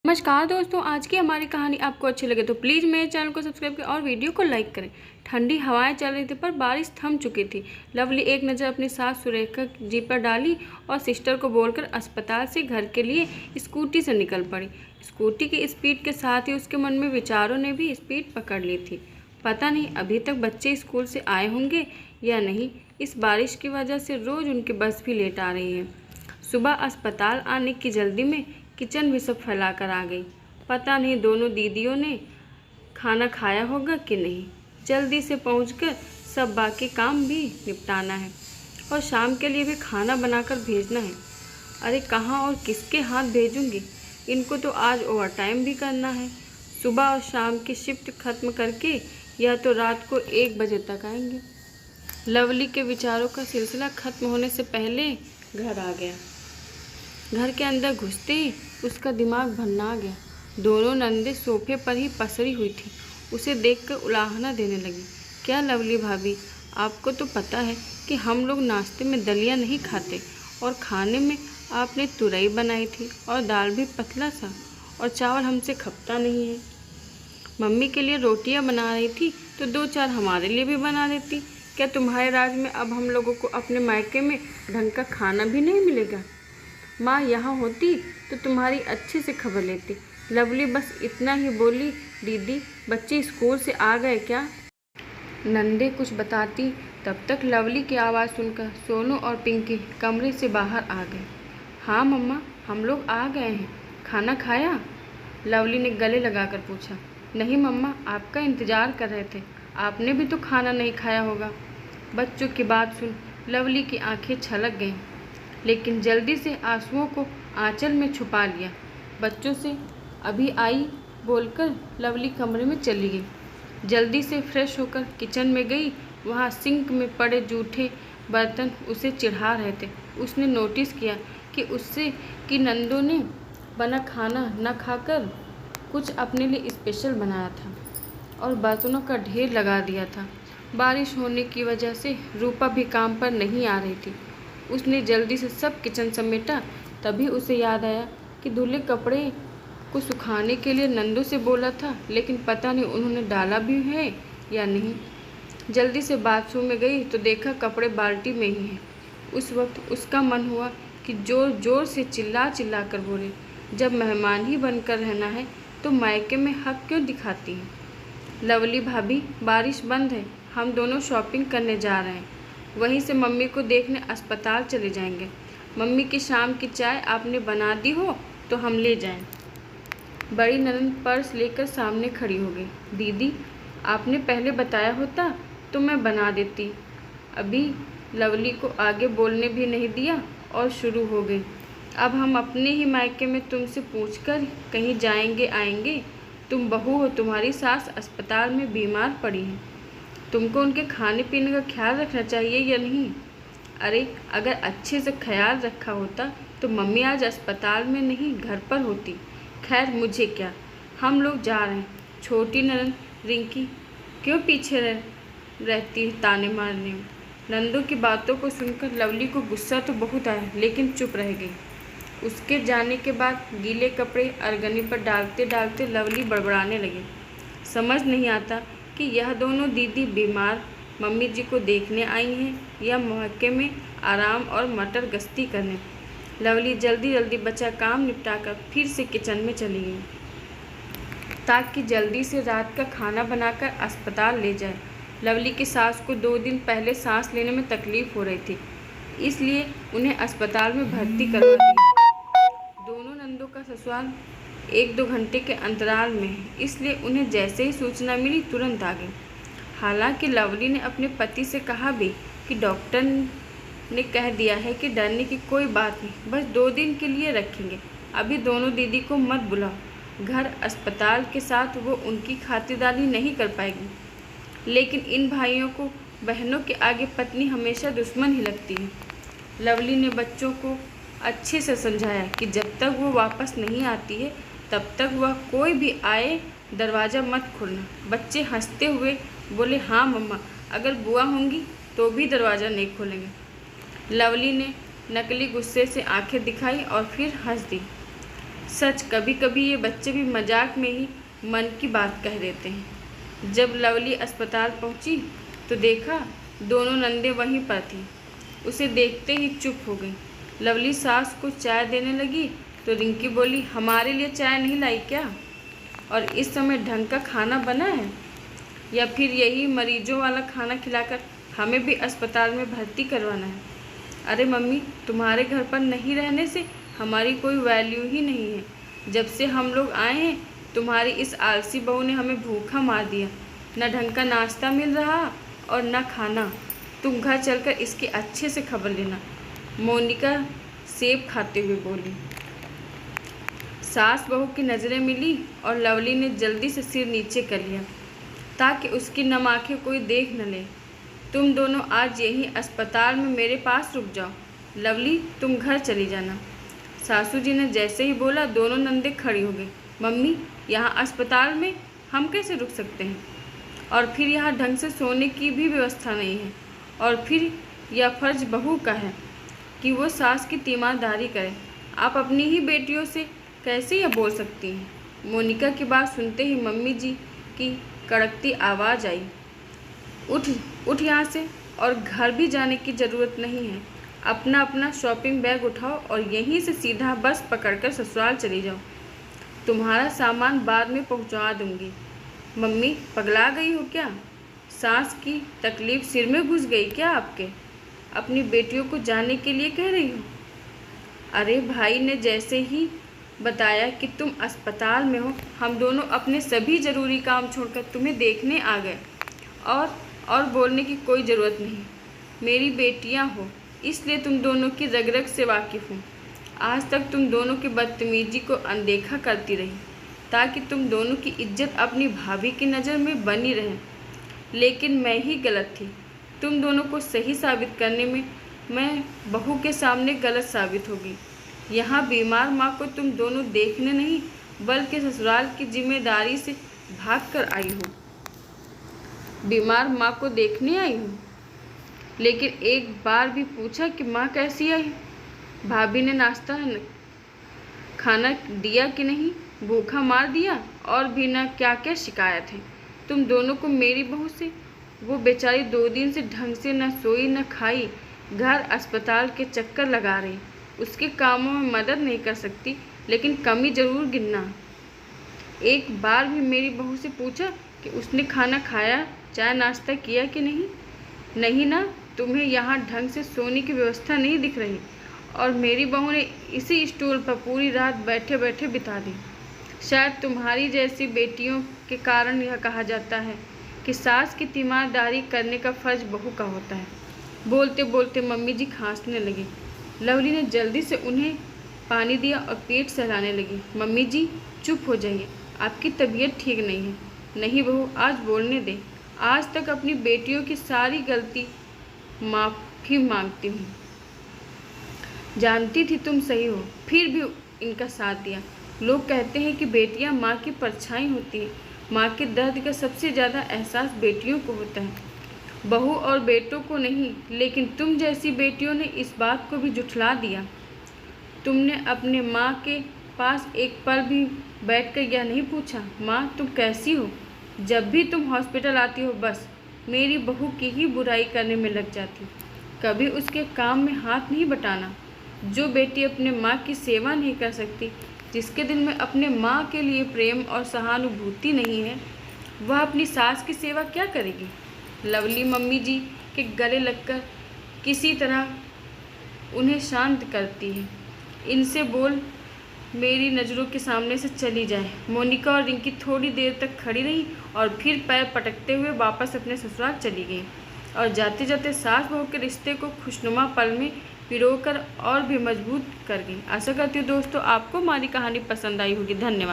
नमस्कार दोस्तों, आज की हमारी कहानी आपको अच्छी लगे तो प्लीज़ मेरे चैनल को सब्सक्राइब करें और वीडियो को लाइक करें। ठंडी हवाएं चल रही थी पर बारिश थम चुकी थी। लवली एक नज़र अपनी सास सुरेखा जी पर डाली और सिस्टर को बोलकर अस्पताल से घर के लिए स्कूटी से निकल पड़ी। स्कूटी की स्पीड के साथ ही उसके मन में विचारों ने भी स्पीड पकड़ ली थी। पता नहीं अभी तक बच्चे स्कूल से आए होंगे या नहीं। इस बारिश की वजह से रोज़ उनकी बस भी लेट आ रही है। सुबह अस्पताल आने की जल्दी में किचन भी सब फैला कर आ गई। पता नहीं दोनों दीदियों ने खाना खाया होगा कि नहीं। जल्दी से पहुंचकर सब बाकी काम भी निपटाना है और शाम के लिए भी खाना बनाकर भेजना है। अरे कहाँ और किसके हाथ भेजूंगी, इनको तो आज ओवर टाइम भी करना है। सुबह और शाम की शिफ्ट खत्म करके या तो रात को 1 बजे तक आएंगे। लवली के विचारों का सिलसिला खत्म होने से पहले घर आ गया। घर के अंदर घुसते ही उसका दिमाग भन्ना गया। दोनों नंदे सोफे पर ही पसरी हुई थी। उसे देखकर उलाहना देने लगी। क्या लवली भाभी, आपको तो पता है कि हम लोग नाश्ते में दलिया नहीं खाते और खाने में आपने तुरई बनाई थी और दाल भी पतला सा और चावल हमसे खपता नहीं है। मम्मी के लिए रोटियां बना रही थी तो 2-4 हमारे लिए भी बना देती। क्या तुम्हारे राज में अब हम लोगों को अपने मायके में ढंग का खाना भी नहीं मिलेगा? माँ यहाँ होती तो तुम्हारी अच्छे से खबर लेती। लवली बस इतना ही बोली। दीदी, बच्चे स्कूल से आ गए क्या? नंदे कुछ बताती तब तक लवली की आवाज़ सुनकर सोनू और पिंकी कमरे से बाहर आ गए। हाँ मम्मा, हम लोग आ गए हैं। खाना खाया? लवली ने गले लगाकर पूछा। नहीं मम्मा, आपका इंतज़ार कर रहे थे। आपने भी तो खाना नहीं खाया होगा। बच्चों की बात सुन लवली की आंखें छलक गईं, लेकिन जल्दी से आंसुओं को आंचल में छुपा लिया। बच्चों से अभी आई बोलकर लवली कमरे में चली गई। जल्दी से फ्रेश होकर किचन में गई। वहाँ सिंक में पड़े जूठे बर्तन उसे चिढ़ा रहे थे। उसने नोटिस किया कि नंदों ने बना खाना न खाकर कुछ अपने लिए स्पेशल बनाया था और बर्तनों का ढेर लगा दिया था। बारिश होने की वजह से रूपा भी काम पर नहीं आ रही थी। उसने जल्दी से सब किचन समेटा। तभी उसे याद आया कि धुले कपड़े को सुखाने के लिए नंदू से बोला था, लेकिन पता नहीं उन्होंने डाला भी है या नहीं। जल्दी से बाथरूम में गई तो देखा कपड़े बाल्टी में ही हैं। उस वक्त उसका मन हुआ कि जोर जोर से चिल्ला चिल्ला कर बोले, जब मेहमान ही बनकर रहना है तो मायके में हक क्यों दिखाती हैं? लवली भाभी, बारिश बंद है, हम दोनों शॉपिंग करने जा रहे हैं। वहीं से मम्मी को देखने अस्पताल चले जाएंगे। मम्मी की शाम की चाय आपने बना दी हो तो हम ले जाएं। बड़ी ननद पर्स लेकर सामने खड़ी हो गई। दीदी, आपने पहले बताया होता तो मैं बना देती। अभी लवली को आगे बोलने भी नहीं दिया और शुरू हो गई। अब हम अपने ही मायके में तुमसे पूछकर कहीं जाएंगे आएंगे? तुम बहू हो, तुम्हारी सास अस्पताल में बीमार पड़ी है। तुमको उनके खाने पीने का ख्याल रखना चाहिए या नहीं? अरे अगर अच्छे से ख्याल रखा होता तो मम्मी आज अस्पताल में नहीं घर पर होती। खैर मुझे क्या, हम लोग जा रहे हैं। छोटी ननद रिंकी क्यों पीछे रहती है ताने मारने में? नंदू की बातों को सुनकर लवली को गुस्सा तो बहुत आया, लेकिन चुप रह गई। उसके जाने के बाद गीले कपड़े अरगनी पर डालते डालते लवली बड़बड़ाने लगी। समझ नहीं आता कि यह दोनों दीदी बीमार मम्मी जी को देखने आई हैं या मौके में आराम और मटर गश्ती करने। लवली जल्दी जल्दी बचा काम निपटाकर फिर से किचन में चली गई ताकि जल्दी से रात का खाना बनाकर अस्पताल ले जाए। लवली की सास को 2 दिन पहले सांस लेने में तकलीफ़ हो रही थी, इसलिए उन्हें अस्पताल में भर्ती करवा दिया। दोनों नंदों का ससुराल 1-2 घंटे के अंतराल में है, इसलिए उन्हें जैसे ही सूचना मिली तुरंत आ गई। हालांकि लवली ने अपने पति से कहा भी कि डॉक्टर ने कह दिया है कि डरने की कोई बात नहीं, बस 2 दिन के लिए रखेंगे। अभी दोनों दीदी को मत बुलाओ। घर अस्पताल के साथ वो उनकी खातिरदारी नहीं कर पाएगी। लेकिन इन भाइयों को बहनों के आगे पत्नी हमेशा दुश्मन ही लगती है। लवली ने बच्चों को अच्छे से समझाया कि जब तक वो वापस नहीं आती है तब तक वह कोई भी आए दरवाज़ा मत खोलना। बच्चे हंसते हुए बोले, हाँ मम्मा, अगर बुआ होंगी तो भी दरवाज़ा नहीं खोलेंगे। लवली ने नकली गुस्से से आंखें दिखाई और फिर हंस दी। सच कभी कभी ये बच्चे भी मजाक में ही मन की बात कह देते हैं। जब लवली अस्पताल पहुंची तो देखा दोनों नंदे वहीं पर थी। उसे देखते ही चुप हो गई। लवली सास को चाय देने लगी तो रिंकी बोली, हमारे लिए चाय नहीं लाई क्या? और इस समय ढंग का खाना बना है, या फिर यही मरीजों वाला खाना खिलाकर हमें भी अस्पताल में भर्ती करवाना है? अरे मम्मी, तुम्हारे घर पर नहीं रहने से हमारी कोई वैल्यू ही नहीं है। जब से हम लोग आए हैं तुम्हारी इस आलसी बहू ने हमें भूखा मार दिया। न ढंग का नाश्ता मिल रहा और न खाना। तुम घर चलकर इसकी अच्छे से खबर लेना, मोनिका सेब खाते हुए बोली। सास बहू की नज़रें मिली और लवली ने जल्दी से सिर नीचे कर लिया ताकि उसकी नम आंखें कोई देख न ले। तुम दोनों आज यहीं अस्पताल में मेरे पास रुक जाओ। लवली, तुम घर चली जाना। सासू जी ने जैसे ही बोला दोनों नंदे खड़ी हो गई। मम्मी, यहाँ अस्पताल में हम कैसे रुक सकते हैं? और फिर यहाँ ढंग से सोने की भी व्यवस्था नहीं है। और फिर यह फर्ज बहू का है कि वो सास की तीमारदारी करे। आप अपनी ही बेटियों से कैसे यह बोल सकती हैं? मोनिका की बात सुनते ही मम्मी जी की कड़कती आवाज़ आई, उठ यहाँ से, और घर भी जाने की ज़रूरत नहीं है। अपना अपना शॉपिंग बैग उठाओ और यहीं से सीधा बस पकड़कर ससुराल चली जाओ। तुम्हारा सामान बाद में पहुँचा दूँगी। मम्मी, पगला गई हो क्या? सांस की तकलीफ़ सिर में घुस गई क्या आपके? अपनी बेटियों को जाने के लिए कह रही हो? अरे भाई ने जैसे ही बताया कि तुम अस्पताल में हो, हम दोनों अपने सभी ज़रूरी काम छोड़कर तुम्हें देखने आ गए। और बोलने की कोई ज़रूरत नहीं। मेरी बेटियां हो इसलिए तुम दोनों की रग रग से वाकिफ़ हूँ। आज तक तुम दोनों की बदतमीजी को अनदेखा करती रही ताकि तुम दोनों की इज्जत अपनी भाभी की नज़र में बनी रहे। लेकिन मैं ही गलत थी। तुम दोनों को सही साबित करने में मैं बहू के सामने गलत साबित होगी। यहाँ बीमार माँ को तुम दोनों देखने नहीं बल्कि ससुराल की जिम्मेदारी से भाग कर आई हो। बीमार माँ को देखने आई हूँ, लेकिन एक बार भी पूछा कि माँ कैसी आई? भाभी ने नाश्ता खाना दिया कि नहीं? भूखा मार दिया और भी न क्या क्या शिकायत है तुम दोनों को मेरी बहू से। वो बेचारी 2 दिन से ढंग से न सोई न खाई, घर अस्पताल के चक्कर लगा रही। उसके कामों में मदद नहीं कर सकती लेकिन कमी ज़रूर गिनना। एक बार भी मेरी बहू से पूछा कि उसने खाना खाया, चाय नाश्ता किया कि नहीं? नहीं ना। तुम्हें यहाँ ढंग से सोने की व्यवस्था नहीं दिख रही और मेरी बहू ने इसी स्टूल पर पूरी रात बैठे बैठे बिता दी। शायद तुम्हारी जैसी बेटियों के कारण यह कहा जाता है कि सास की तीमारदारी करने का फर्ज बहू का होता है। बोलते बोलते मम्मी जी खांसने लगी। लवली ने जल्दी से उन्हें पानी दिया और पेट सहलाने लगी। मम्मी जी, चुप हो जाइए, आपकी तबीयत ठीक नहीं है। नहीं बहू, आज बोलने दे। आज तक अपनी बेटियों की सारी गलती माफ़ी मांगती हूँ। जानती थी तुम सही हो, फिर भी इनका साथ दिया। लोग कहते हैं कि बेटियाँ माँ की परछाई होती हैं। माँ के दर्द का सबसे ज़्यादा एहसास बेटियों को होता है, बहू और बेटों को नहीं। लेकिन तुम जैसी बेटियों ने इस बात को भी झुठला दिया। तुमने अपने माँ के पास एक पल भी बैठकर यह नहीं पूछा, माँ तुम कैसी हो? जब भी तुम हॉस्पिटल आती हो बस मेरी बहू की ही बुराई करने में लग जाती। कभी उसके काम में हाथ नहीं बटाना। जो बेटी अपने माँ की सेवा नहीं कर सकती, जिसके दिल में अपने माँ के लिए प्रेम और सहानुभूति नहीं है, वह अपनी सास की सेवा क्या करेगी? लवली मम्मी जी के गले लगकर किसी तरह उन्हें शांत करती है। इनसे बोल मेरी नज़रों के सामने से चली जाए। मोनिका और रिंकी थोड़ी देर तक खड़ी रही और फिर पैर पटकते हुए वापस अपने ससुराल चली गई और जाते जाते सास बहू के रिश्ते को खुशनुमा पल में पिरोकर और भी मजबूत कर गई। आशा करती हूँ दोस्तों आपको हमारी कहानी पसंद आई होगी। धन्यवाद।